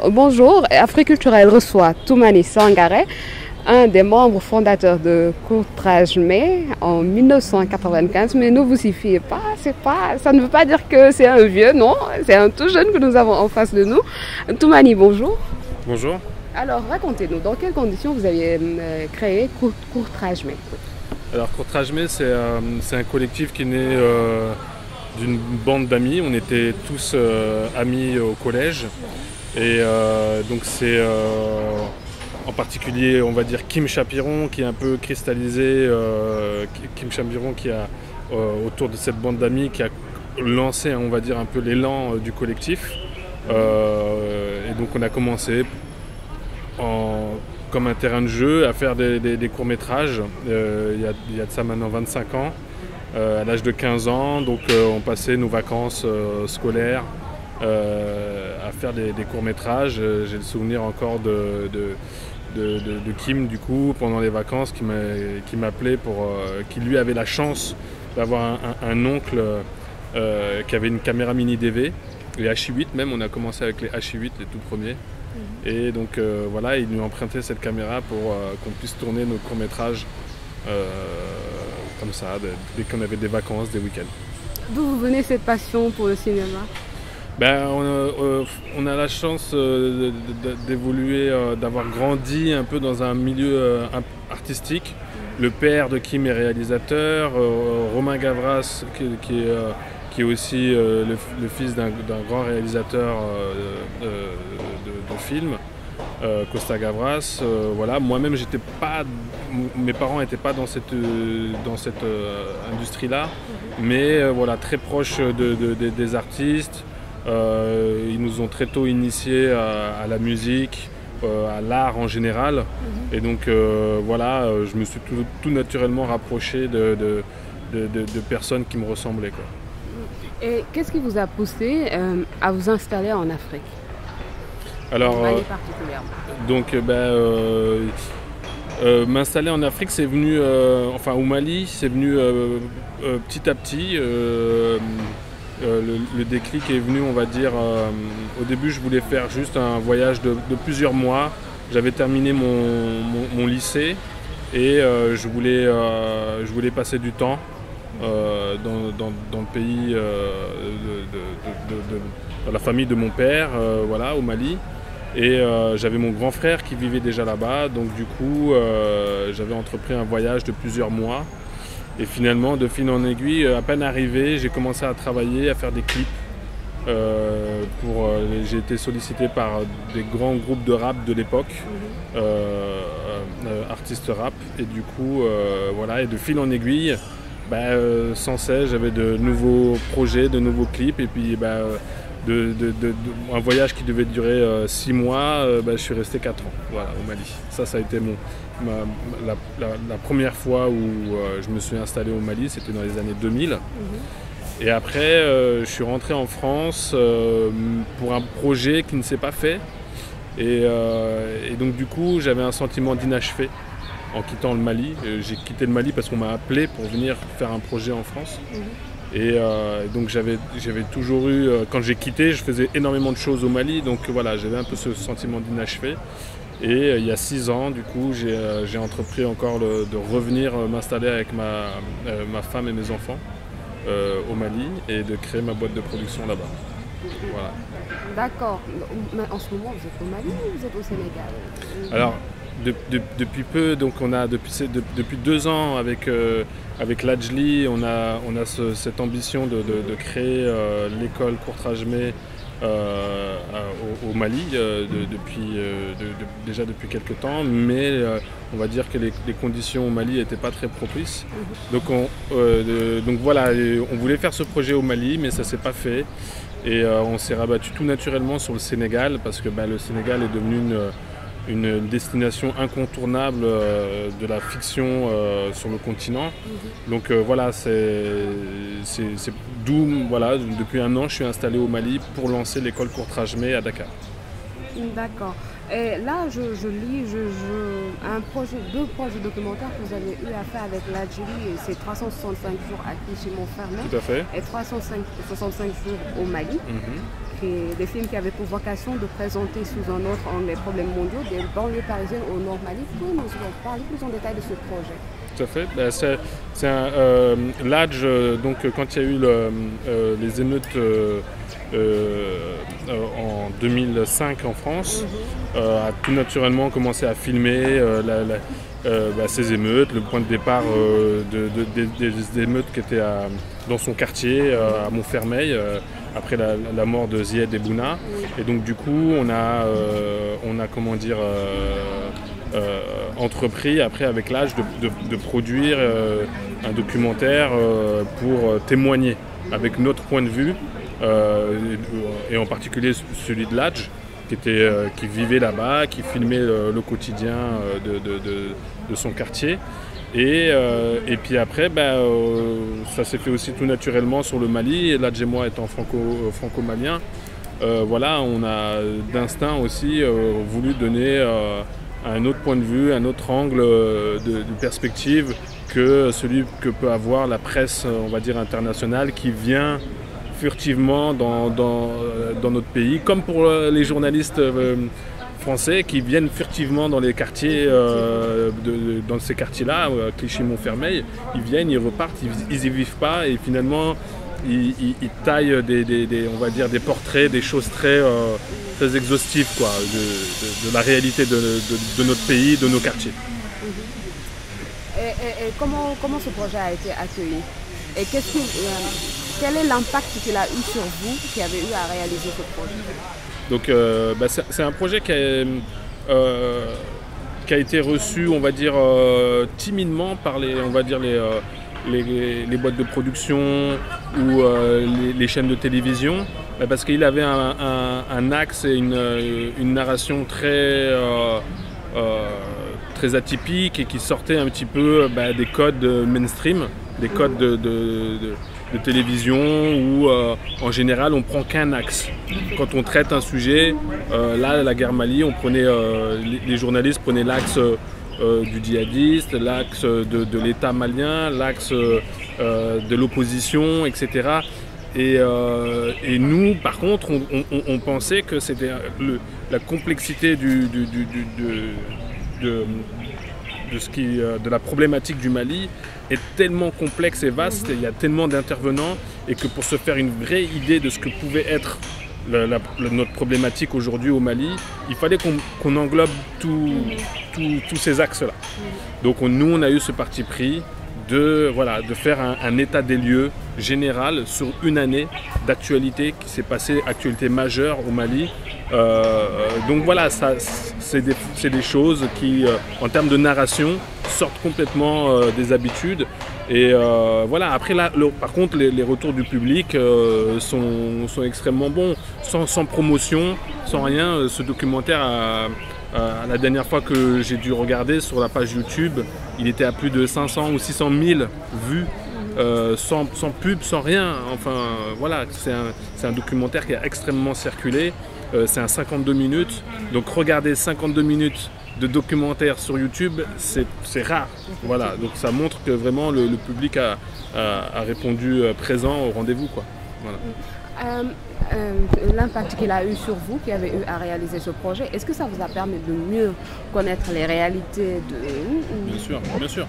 Bonjour, Africulturel reçoit Toumani Sangaré, un des membres fondateurs de Courtrajmé en 1995, mais ne vous y fiez pas, ça ne veut pas dire que c'est un vieux, non, c'est un tout jeune que nous avons en face de nous. Toumani, bonjour. Bonjour. Alors racontez-nous, dans quelles conditions vous avez créé Courtrajmé? Alors Courtrajmé, c'est un collectif qui est né d'une bande d'amis. On était tous amis au collège. Et donc c'est en particulier, on va dire, Kim Chapiron qui est un peu cristallisé, Kim Chapiron qui a autour de cette bande d'amis qui a lancé, on va dire, un peu l'élan du collectif. Et donc on a commencé comme un terrain de jeu à faire des courts-métrages il y a de ça maintenant 25 ans, à l'âge de 15 ans. Donc on passait nos vacances scolaires à faire des courts-métrages. J'ai le souvenir encore de Kim, du coup, pendant les vacances, qui m'appelait qui lui avait la chance d'avoir un oncle qui avait une caméra mini DV, les H8 même. On a commencé avec les H8, les tout premiers. Et donc voilà, il nous empruntait cette caméra pour qu'on puisse tourner nos courts-métrages comme ça, dès qu'on avait des vacances, des week-ends. D'où vous venez cette passion pour le cinéma? On a la chance d'évoluer, d'avoir grandi un peu dans un milieu artistique. Le père de Kim est réalisateur, Romain Gavras qui est aussi le fils d'un grand réalisateur de films, Costa Gavras. Voilà. Moi-même, mes parents n'étaient pas dans cette industrie-là, mais voilà, très proche des artistes. Ils nous ont très tôt initiés à la musique, à l'art en général. Et donc voilà, je me suis tout naturellement rapproché de personnes qui me ressemblaient, quoi. Et qu'est-ce qui vous a poussé à vous installer en Afrique? Alors, en Mali particulièrement. Donc m'installer en Afrique, c'est venu, enfin au Mali, c'est venu petit à petit. Le déclic est venu, on va dire, au début je voulais faire juste un voyage de plusieurs mois. J'avais terminé mon lycée et je voulais passer du temps dans le pays, dans la famille de mon père, voilà, au Mali. Et j'avais mon grand frère qui vivait déjà là-bas, donc du coup j'avais entrepris un voyage de plusieurs mois. Et finalement, de fil en aiguille, à peine arrivé, j'ai commencé à travailler, à faire des clips. J'ai été sollicité par des grands groupes de rap de l'époque, artistes rap. Et du coup, voilà, et de fil en aiguille, sans cesse, j'avais de nouveaux projets, de nouveaux clips. Et puis, un voyage qui devait durer 6 mois, je suis resté 4 ans, voilà, au Mali. Ça a été la première fois où je me suis installé au Mali, c'était dans les années 2000. Et après, je suis rentré en France pour un projet qui ne s'est pas fait. Et donc du coup, j'avais un sentiment d'inachevé en quittant le Mali. J'ai quitté le Mali parce qu'on m'a appelé pour venir faire un projet en France. Et donc j'avais toujours eu, quand j'ai quitté, je faisais énormément de choses au Mali, donc voilà, j'avais un peu ce sentiment d'inachevé. Et il y a 6 ans, du coup, j'ai entrepris encore de revenir m'installer avec ma femme et mes enfants au Mali et de créer ma boîte de production là-bas. Voilà. D'accord. Mais en ce moment, vous êtes au Mali ou vous êtes au Sénégal? Alors, depuis peu, donc depuis 2 ans avec Lajli, on a cette ambition de créer l'école Courtrajmé au Mali déjà depuis quelques temps, mais on va dire que les conditions au Mali n'étaient pas très propices. Donc voilà, on voulait faire ce projet au Mali, mais ça ne s'est pas fait. Et on s'est rabattu tout naturellement sur le Sénégal parce que le Sénégal est devenu une destination incontournable de la fiction sur le continent. Donc voilà, c'est d'où, voilà, depuis 1 an, je suis installé au Mali pour lancer l'école Courtrajmé à Dakar. D'accord. Et là, je lis 2 projets documentaires que vous avez eu à faire avec l'Algérie, c'est 365 jours acquis chez Montfermeil. Tout à fait. Et 365 jours au Mali. des films qui avaient pour vocation de présenter sous un autre angle les problèmes mondiaux des banlieues parisiennes au Nord Mali. Pouvez nous en parler plus en détail de ce projet? Tout à fait. L'Adj, donc quand il y a eu les émeutes en 2005 en France, a tout naturellement commencé à filmer ces émeutes, le point de départ des émeutes qui étaient dans son quartier, à Montfermeil, après la mort de Zied Bouna. Et donc du coup, on a entrepris après avec l'Adj de produire un documentaire pour témoigner avec notre point de vue, et en particulier celui de l'Adj, qui vivait là-bas, qui filmait le quotidien de son quartier. Et puis après, ça s'est fait aussi tout naturellement sur le Mali, et l'Adj et moi étant franco-malien, voilà, on a d'instinct aussi voulu donner un autre point de vue, un autre angle de perspective que celui que peut avoir la presse, on va dire, internationale, qui vient furtivement dans notre pays, comme pour les journalistes français qui viennent furtivement dans les quartiers, dans ces quartiers-là, Clichy-Montfermeil. Ils viennent, ils repartent, ils y vivent pas, et finalement ils taillent on va dire des portraits, des choses très exhaustives, quoi, de la réalité de notre pays, de nos quartiers. Et comment ce projet a été accueilli? Et quel est l'impact qu'il a eu sur vous qui avez eu à réaliser ce projet? Donc c'est un projet qui a été reçu, on va dire, timidement par les boîtes de production ou les chaînes de télévision, parce qu'il avait un axe et une narration très atypique, et qui sortait un petit peu des codes mainstream, des codes de télévision, où en général on prend qu'un axe. Quand on traite un sujet, là la guerre Mali, les journalistes prenaient l'axe du djihadiste, l'axe de l'État malien, l'axe de l'opposition, etc. Et nous, par contre, on pensait que c'était la complexité de la problématique du Mali est tellement complexe et vaste, il y a tellement d'intervenants, et que pour se faire une vraie idée de ce que pouvait être notre problématique aujourd'hui au Mali, il fallait qu'on englobe tous ces axes-là. Donc nous, on a eu ce parti pris de faire un état des lieux général sur une année d'actualité qui s'est passée, actualité majeure au Mali. Donc voilà, c'est des choses qui, en termes de narration, sortent complètement des habitudes. Et voilà, après là, par contre, les retours du public sont extrêmement bons, sans promotion, sans rien. Ce documentaire, la dernière fois que j'ai dû regarder sur la page YouTube, il était à plus de 500 ou 600 000 vues. Sans pub, sans rien. Enfin voilà, c'est un documentaire qui a extrêmement circulé. C'est un 52 minutes. Donc regarder 52 minutes de documentaire sur YouTube, c'est rare. Voilà, donc ça montre que vraiment le public a répondu présent au rendez-vous, quoi. Voilà. L'impact qu'il a eu sur vous, qui avez eu à réaliser ce projet, est-ce que ça vous a permis de mieux connaître les réalités de... Bien sûr, bien sûr.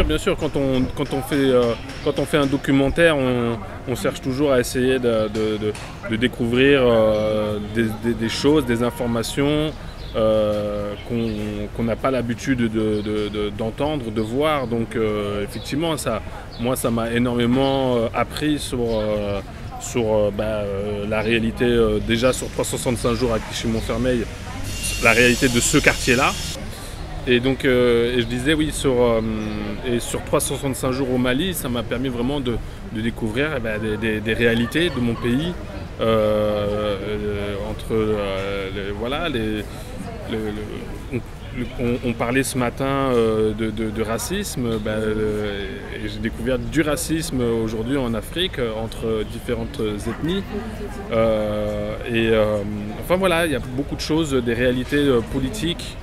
Bien sûr, quand on fait un documentaire, on cherche toujours à essayer de découvrir des choses, des informations qu'on n'a pas l'habitude d'entendre, de voir. Donc effectivement, ça m'a énormément appris sur la réalité, déjà sur 365 jours à Clichy-Montfermeil, la réalité de ce quartier-là. Et donc, et je disais, oui, sur 365 jours au Mali, ça m'a permis vraiment de découvrir des réalités de mon pays, on parlait ce matin de racisme, et j'ai découvert du racisme aujourd'hui en Afrique entre différentes ethnies. Enfin voilà, il y a beaucoup de choses, des réalités politiques,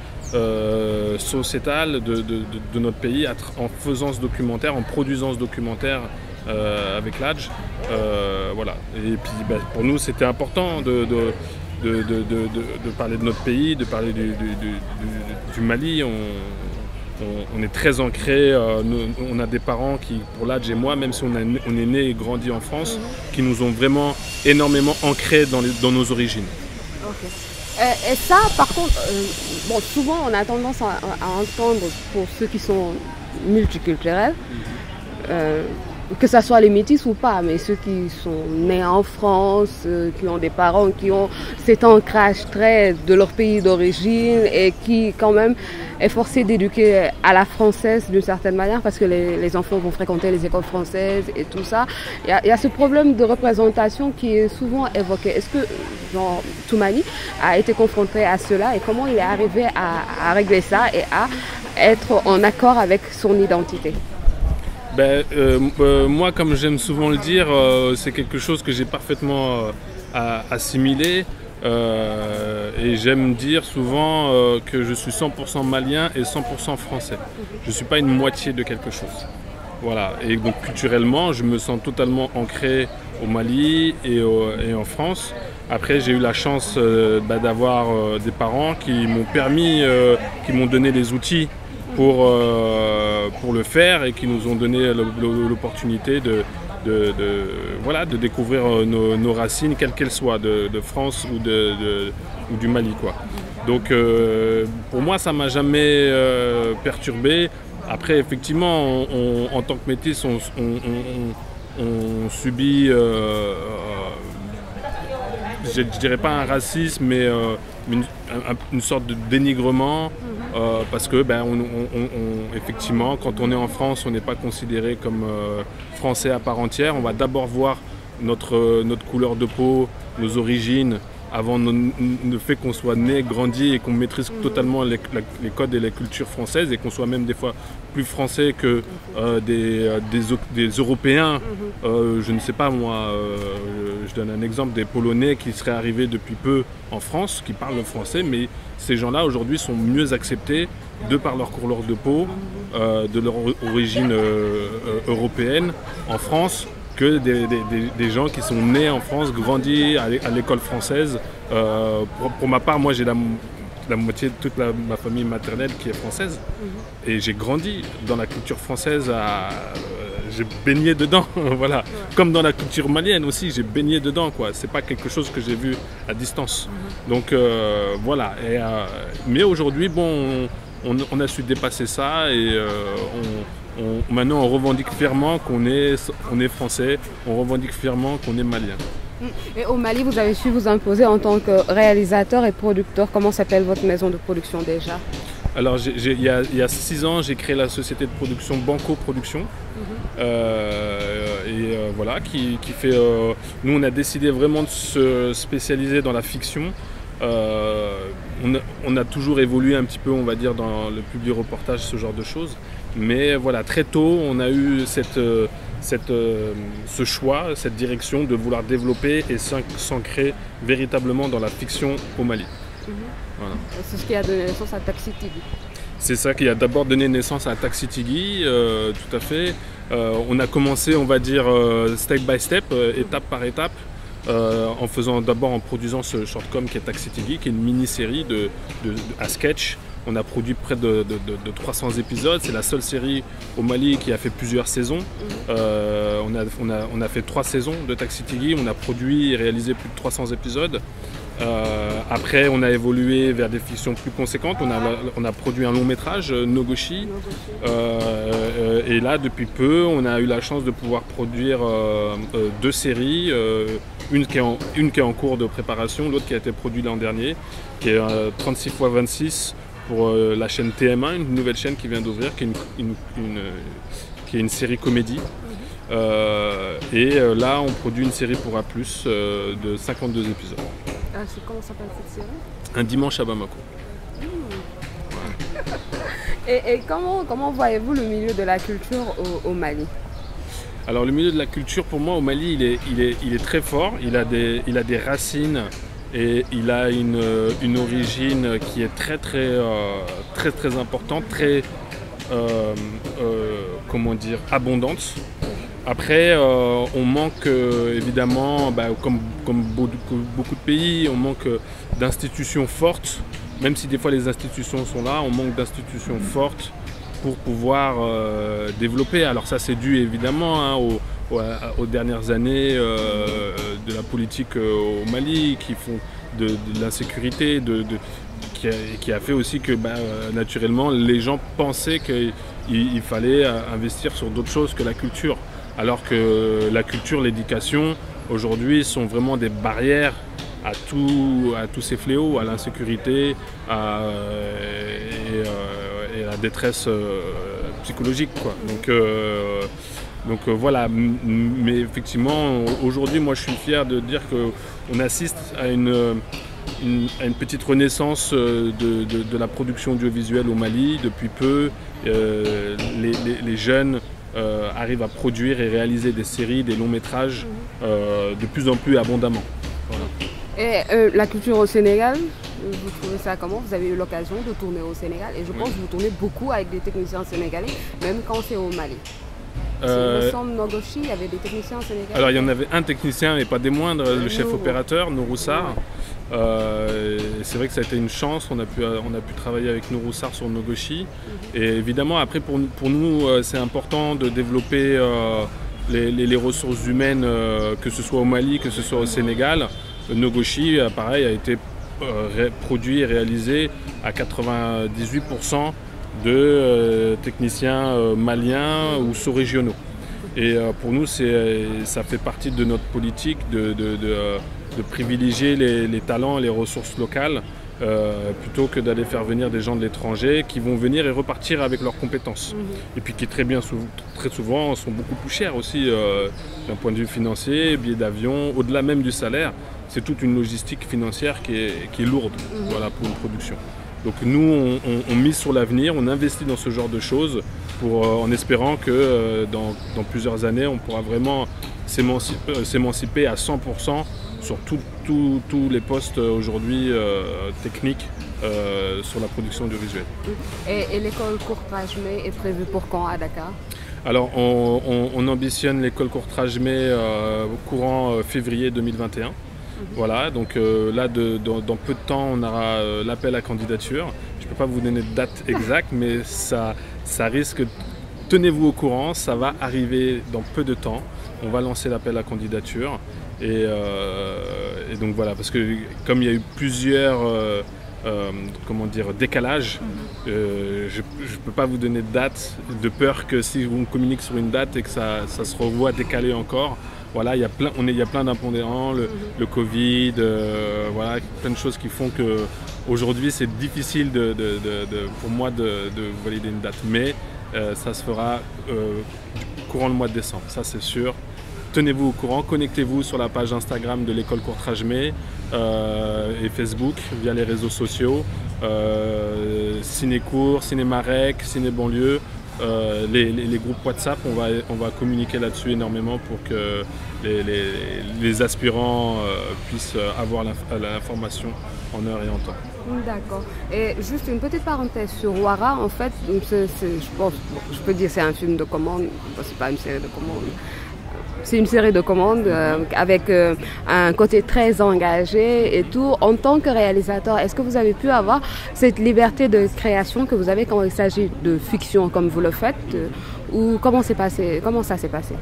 sociétales de notre pays en faisant ce documentaire, en produisant ce documentaire avec l'âge. Voilà. Et puis pour nous c'était important de parler de notre pays, de parler du Mali. On est très ancré, on a des parents qui, pour l'âge et moi, même si on est né et grandi en France, qui nous ont vraiment énormément ancrés dans nos origines. Okay. Et ça, par contre, bon, souvent on a tendance à entendre pour ceux qui sont multiculturels, que ce soit les métis ou pas, mais ceux qui sont nés en France, qui ont des parents qui ont cet ancrage très de leur pays d'origine et qui quand même est forcé d'éduquer à la française d'une certaine manière parce que les enfants vont fréquenter les écoles françaises et tout ça. Il y a ce problème de représentation qui est souvent évoqué. Est-ce que genre, Toumani a été confronté à cela et comment il est arrivé à régler ça et à être en accord avec son identité? Moi, comme j'aime souvent le dire, c'est quelque chose que j'ai parfaitement assimilé. Et j'aime dire souvent que je suis 100% malien et 100% français. Je ne suis pas une moitié de quelque chose. Voilà. Et donc culturellement, je me sens totalement ancré au Mali et en France. Après, j'ai eu la chance d'avoir des parents qui m'ont permis, qui m'ont donné les outils pour le faire et qui nous ont donné l'opportunité de découvrir nos racines, quelles qu'elles soient, de France ou du Mali, quoi. Donc pour moi, ça ne m'a jamais perturbé. Après, effectivement, en tant que métis, on subit, je ne dirais pas un racisme, mais une sorte de dénigrement. Parce que effectivement, quand on est en France, on n'est pas considéré comme français à part entière. On va d'abord voir notre couleur de peau, nos origines, avant le fait qu'on soit né, grandi et qu'on maîtrise totalement les codes et les cultures françaises et qu'on soit même des fois plus français que des Européens. Je ne sais pas moi, je donne un exemple des Polonais qui seraient arrivés depuis peu en France, qui parlent le français, mais ces gens-là aujourd'hui sont mieux acceptés de par leur couleur de peau, de leur origine européenne en France, que des gens qui sont nés en France, grandis à l'école française. Pour ma part, moi j'ai la moitié de toute ma famille maternelle qui est française. Et j'ai grandi dans la culture française, j'ai baigné dedans, voilà. Comme dans la culture malienne aussi, j'ai baigné dedans, quoi. C'est pas quelque chose que j'ai vu à distance. Donc voilà. Mais aujourd'hui, bon, on a su dépasser ça et maintenant on revendique fièrement qu'on est français, on revendique fièrement qu'on est malien. Et au Mali, vous avez su vous imposer en tant que réalisateur et producteur. Comment s'appelle votre maison de production déjà? Alors il y a 6 ans, j'ai créé la société de production Banco Production. Voilà, qui fait... nous, on a décidé vraiment de se spécialiser dans la fiction. On a toujours évolué un petit peu, on va dire, dans le public reportage, ce genre de choses. Mais voilà, très tôt, on a eu ce choix, cette direction de vouloir développer et s'ancrer véritablement dans la fiction au Mali. Voilà. C'est ce qui a donné naissance à Taxi Tigui. C'est ça qui a d'abord donné naissance à Taxi Tigui, tout à fait. On a commencé, on va dire, step by step, étape par étape. En produisant ce short-com qui est Taxi Tigui, qui est une mini-série à sketch. On a produit près de 300 épisodes. C'est la seule série au Mali qui a fait plusieurs saisons. On a fait 3 saisons de Taxi Tigui. On a produit et réalisé plus de 300 épisodes. Après, on a évolué vers des fictions plus conséquentes. On a produit un long métrage, Nogoshi. Et là, depuis peu, on a eu la chance de pouvoir produire 2 séries. Une qui est en cours de préparation, l'autre qui a été produite l'an dernier, qui est 36 x 26 pour la chaîne TM1, une nouvelle chaîne qui vient d'ouvrir, qui est une série comédie. Là, on produit une série pour A+, de 52 épisodes. Comment s'appelle cette série? Un dimanche à Bamako. Et comment voyez-vous le milieu de la culture au Mali? Alors le milieu de la culture pour moi au Mali il est très fort, il a des racines et il a une origine qui est très importante, très comment dire, abondante. Après, on manque évidemment, comme beaucoup de pays, on manque d'institutions fortes, même si des fois les institutions sont là, on manque d'institutions fortes pour pouvoir développer. Alors ça c'est dû évidemment hein, aux dernières années de la politique au Mali qui font de l'insécurité, qui a fait aussi que naturellement les gens pensaient qu'il fallait investir sur d'autres choses que la culture. Alors que la culture, l'éducation, aujourd'hui, sont vraiment des barrières à tous ces fléaux, à l'insécurité et à la détresse psychologique, quoi. Donc voilà, mais effectivement, aujourd'hui, moi je suis fier de dire qu'on assiste à une petite renaissance de la production audiovisuelle au Mali depuis peu. Les jeunes arrivent à produire et réaliser des séries, des longs métrages de plus en plus abondamment. Voilà. Et la culture au Sénégal, vous trouvez ça comment? Vous avez eu l'occasion de tourner au Sénégal et je pense que vous tournez beaucoup avec des techniciens sénégalais, même quand c'est au Mali. Il me semble Nogochi, il y avait des techniciens sénégalais. Alors il y en avait un technicien et pas des moindres, le chef opérateur, Nouroussar. C'est vrai que ça a été une chance, on a pu travailler avec Nouroussar sur Nogochi. Et évidemment après pour nous c'est important de développer les ressources humaines, que ce soit au Mali, que ce soit au Sénégal. Nogochi pareil a été produit et réalisé à 98% de techniciens maliens ou sous-régionaux. Et pour nous, ça fait partie de notre politique de privilégier les talents et les ressources locales plutôt que d'aller faire venir des gens de l'étranger qui vont venir et repartir avec leurs compétences. Et puis qui très souvent sont beaucoup plus chers aussi d'un point de vue financier, billets d'avion, au-delà même du salaire. C'est toute une logistique financière qui est lourde voilà, pour une production. Donc nous, on mise sur l'avenir, on investit dans ce genre de choses en espérant que dans plusieurs années, on pourra vraiment s'émanciper à 100% sur tous les postes aujourd'hui techniques sur la production audiovisuelle. Et l'école Courtrajmé est prévue pour quand à Dakar? Alors on ambitionne l'école Courtrajmé courant février 2021. Voilà, donc là, dans peu de temps, on aura l'appel à candidature. Je ne peux pas vous donner de date exacte, mais ça risque. Tenez-vous au courant, ça va arriver dans peu de temps. On va lancer l'appel à candidature. Et donc voilà, parce que comme il y a eu plusieurs décalages, je ne peux pas vous donner de date, de peur que si on communique sur une date et que ça se revoit décalé encore. Voilà, il y a plein d'impondérants, le Covid, voilà, plein de choses qui font que aujourd'hui c'est difficile pour moi de valider une date, mais ça se fera courant le mois de décembre, ça c'est sûr. Tenez-vous au courant, connectez-vous sur la page Instagram de l'école Courtrajmé et Facebook via les réseaux sociaux, Cinécours, Cinémarec, Ciné-Banlieue. Les groupes WhatsApp, on va communiquer là-dessus énormément pour que les aspirants puissent avoir l'information en heure et en temps. D'accord. Et juste une petite parenthèse sur Wara, en fait, je peux dire c'est un film de commande, c'est pas une série de commandes. C'est une série de commandes avec un côté très engagé et tout. En tant que réalisateur, est-ce que vous avez pu avoir cette liberté de création que vous avez quand il s'agit de fiction comme vous le faites ou comment ça s'est passé?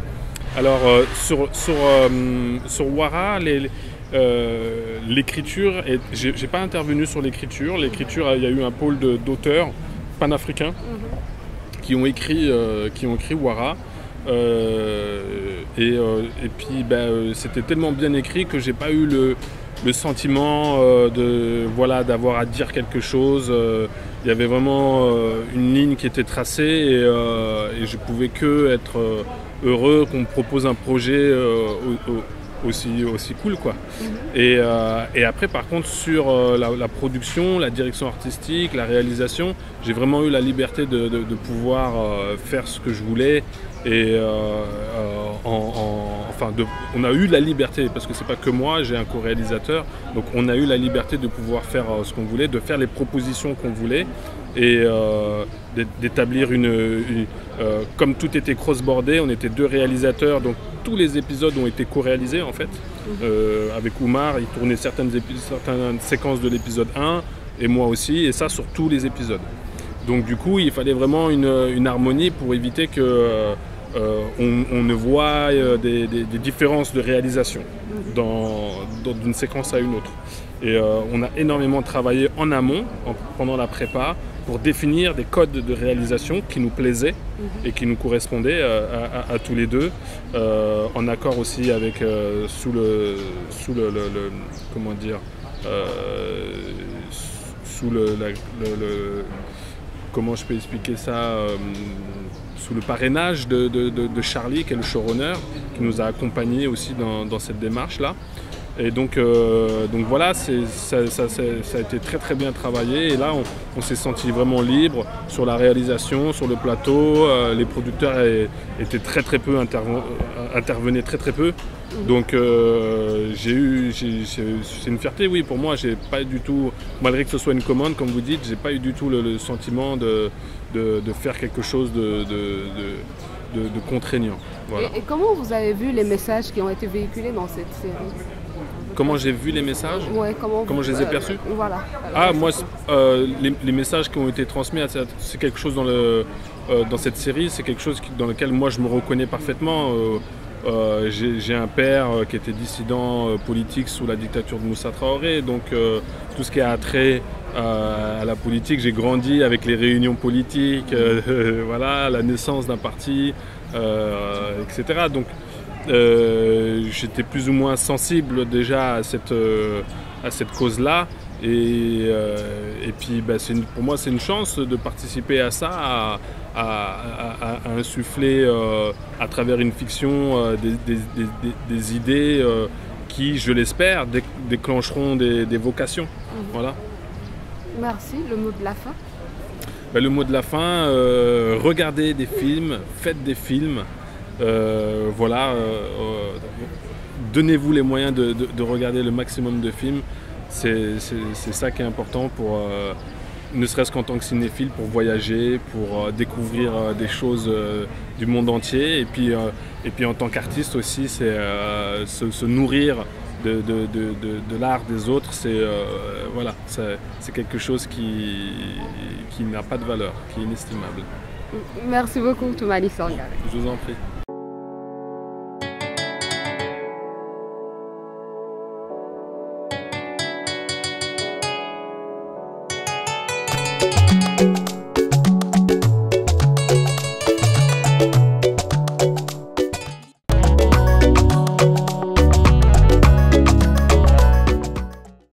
Alors sur Wara, l'écriture, j'ai pas intervenu sur l'écriture. L'écriture, il y a eu un pôle d'auteurs panafricains qui ont écrit Wara. Et puis c'était tellement bien écrit que j'ai pas eu le sentiment d'avoir à dire quelque chose. Il y avait vraiment une ligne qui était tracée et je pouvais que être heureux qu'on me propose un projet aussi cool quoi. Et après par contre sur la production, la direction artistique, la réalisation, j'ai vraiment eu la liberté de pouvoir faire ce que je voulais. Et on a eu la liberté, parce que c'est pas que moi, j'ai un co-réalisateur, donc on a eu la liberté de pouvoir faire ce qu'on voulait, de faire les propositions qu'on voulait. et d'établir comme tout était cross-bordé, on était 2 réalisateurs, donc tous les épisodes ont été co-réalisés en fait. Avec Oumar, il tournait certaines séquences de l'épisode 1 et moi aussi, et ça sur tous les épisodes. Donc du coup, il fallait vraiment une harmonie pour éviter que on ne voit des différences de réalisation d'une séquence à une autre. Et on a énormément travaillé en amont, pendant la prépa, pour définir des codes de réalisation qui nous plaisaient et qui nous correspondaient à tous les deux, en accord aussi avec comment dire, comment je peux expliquer ça, sous le parrainage de Charlie, qui est le showrunner, qui nous a accompagnés aussi dans cette démarche-là. Et donc voilà, ça a été très très bien travaillé. Et là, on s'est senti vraiment libre sur la réalisation, sur le plateau. Les producteurs étaient très très peu intervenaient très très peu. Donc c'est une fierté, oui, pour moi. J'ai pas du tout, malgré que ce soit une commande, comme vous dites, j'ai pas eu du tout le sentiment de faire quelque chose de contraignant. Voilà. Et comment vous avez vu les messages qui ont été véhiculés dans cette série? Comment j'ai vu les messages? Ouais, comment je les ai perçus? Voilà. Ah, moi, les messages qui ont été transmis, c'est quelque chose dans cette série, c'est quelque chose dans lequel moi je me reconnais parfaitement. J'ai un père qui était dissident politique sous la dictature de Moussa Traoré, donc tout ce qui a trait à la politique, j'ai grandi avec les réunions politiques, voilà, la naissance d'un parti, etc. Donc j'étais plus ou moins sensible déjà à cette cause-là. Et puis pour moi c'est une chance de participer à ça, à insuffler à travers une fiction des idées qui, je l'espère, déclencheront des vocations. Voilà. Merci. Le mot de la fin? Le mot de la fin, regardez des films, faites des films. Voilà, donnez-vous les moyens de regarder le maximum de films. C'est ça qui est important pour, ne serait-ce qu'en tant que cinéphile, pour voyager, pour découvrir des choses du monde entier. Et puis en tant qu'artiste aussi, c'est se nourrir de l'art des autres. Voilà, c'est quelque chose qui n'a pas de valeur, qui est inestimable. Merci beaucoup, Toumani Sangaré. Je vous en prie.